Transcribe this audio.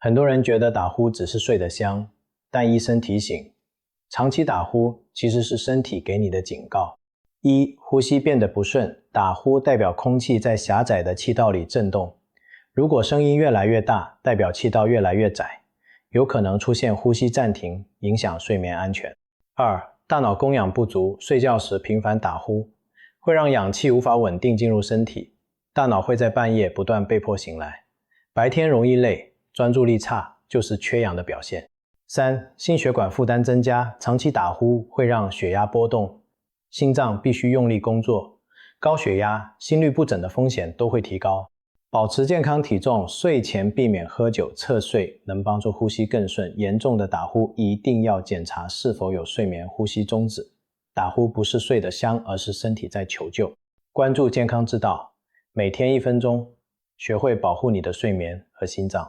很多人觉得打呼只是睡得香，但医生提醒，长期打呼其实是身体给你的警告。一、呼吸变得不顺，打呼代表空气在狭窄的气道里震动，如果声音越来越大，代表气道越来越窄，有可能出现呼吸暂停，影响睡眠安全。二、大脑供氧不足，睡觉时频繁打呼，会让氧气无法稳定进入身体，大脑会在半夜不断被迫醒来，白天容易累，专注力差，就是缺氧的表现。三、心血管负担增加，长期打呼会让血压波动，心脏必须用力工作，高血压、心律不整的风险都会提高。保持健康体重，睡前避免喝酒、侧睡，能帮助呼吸更顺。严重的打呼一定要检查是否有睡眠呼吸中止。打呼不是睡得香，而是身体在求救。关注健康之道，每天1分钟，学会保护你的睡眠和心脏。